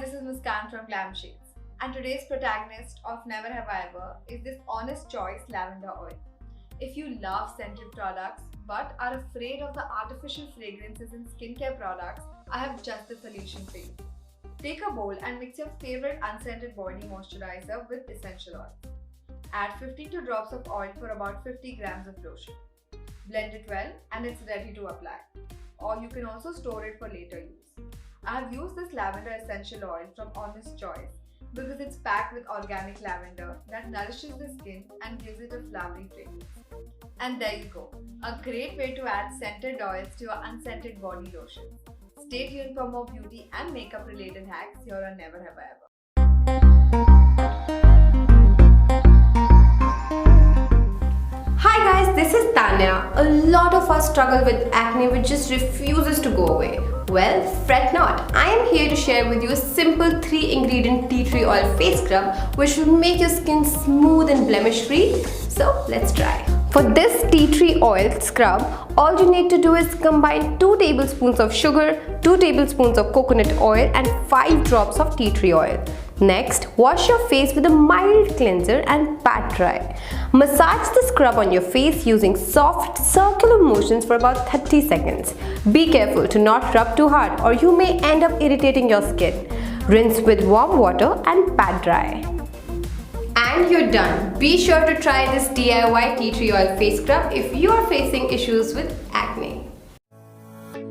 This is Muskan from Glam Shades, and today's protagonist of Never Have I Ever is this honest choice lavender oil. If you love scented products but are afraid of the artificial fragrances in skincare products, I have just the solution for you. Take a bowl and mix your favorite unscented body moisturizer with essential oils. Add 52 drops of oil for about 50 grams of lotion. Blend it well and it's ready to apply. Or you can also store it for later use. I have used this lavender essential oil from Honest Choice because it's packed with organic lavender that nourishes the skin and gives it a flowery fragrance. And there you go, a great way to add scented oils to your unscented body lotions. Stay tuned for more beauty and makeup related hacks here on Never Have I Ever. Hi guys, this is Tanya. A lot of us struggle with acne which just refuses to go away. Well, fret not. I am here to share with you a simple 3-ingredient tea tree oil face scrub which will make your skin smooth and blemish free. So let's try. For this tea tree oil scrub, all you need to do is combine 2 tablespoons of sugar, 2 tablespoons of coconut oil and 5 drops of tea tree oil. Next, wash your face with a mild cleanser and pat dry. Massage the scrub on your face using soft circular motions for about 30 seconds. Be careful to not rub too hard or you may end up irritating your skin. Rinse with warm water and pat dry. And you're done. Be sure to try this DIY tea tree oil face scrub if you are facing issues with acne.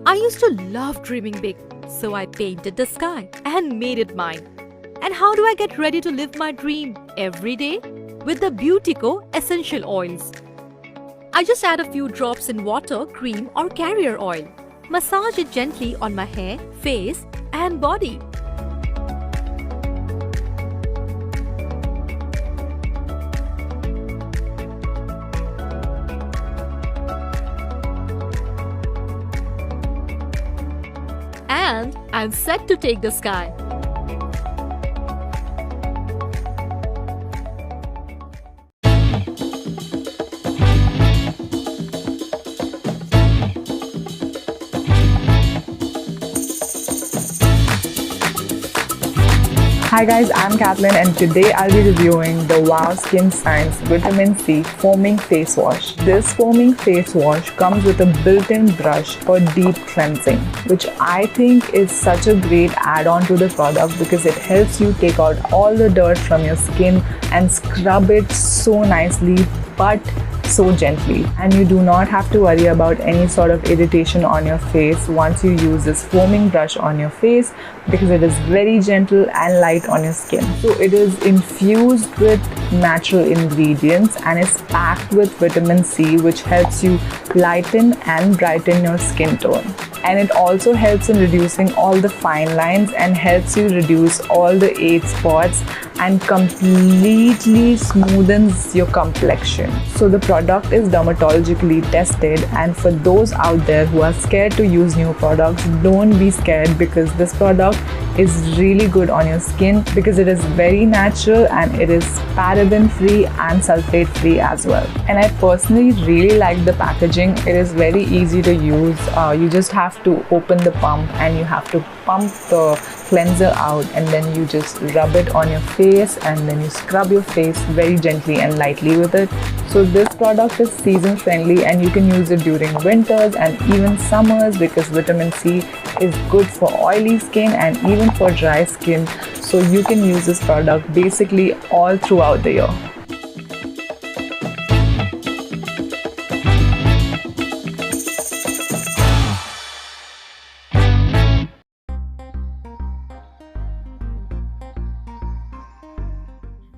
I used to love dreaming big, so I painted the sky and made it mine. And how do I get ready to live my dream every day? With the Beautico essential oils. I just add a few drops in water, cream or carrier oil. Massage it gently on my hair, face and body. And I'm set to take the sky. Hi guys, I'm Kathleen and today I'll be reviewing the Wow Skin Science Vitamin C Foaming Face Wash. This foaming face wash comes with a built-in brush for deep cleansing, which I think is such a great add-on to the product because it helps you take out all the dirt from your skin and scrub it so nicely but so gently, and you do not have to worry about any sort of irritation on your face once you use this foaming brush on your face because it is very gentle and light on your skin. So it is infused with natural ingredients and is packed with vitamin C which helps you lighten and brighten your skin tone. And it also helps in reducing all the fine lines and helps you reduce all the age spots and completely smoothens your complexion. So the product is dermatologically tested, and for those out there who are scared to use new products, don't be scared because this product is really good on your skin because it is very natural and it is paraben free and sulfate free as well. And I personally really like the packaging. It is very easy to use. You just have to open the pump and you have to pump the cleanser out and then you just rub it on your face and then you scrub your face very gently and lightly with it. So this product is season friendly and you can use it during winters and even summers because vitamin C is good for oily skin and even for dry skin. So you can use this product basically all throughout the year.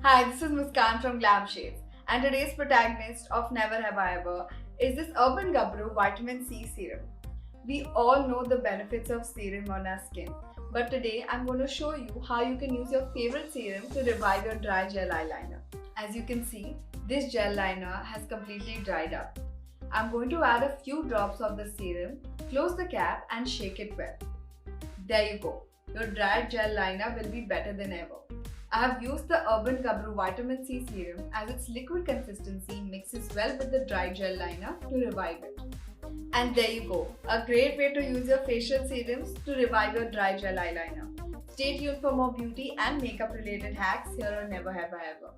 Hi, this is Muskan from Glam Shades, and today's protagonist of Never Have I Ever is this Urban Gabru Vitamin C Serum. We all know the benefits of serum on our skin, but today I'm going to show you how you can use your favorite serum to revive your dry gel eyeliner. As you can see, this gel liner has completely dried up. I'm going to add a few drops of the serum, close the cap and shake it well. There you go. Your dry gel liner will be better than ever. I have used the Urban Gabru Vitamin C Serum as its liquid consistency mixes well with the dry gel liner to revive it. And there you go, a great way to use your facial serums to revive your dry gel eyeliner. Stay tuned for more beauty and makeup related hacks here on Never Have I Ever.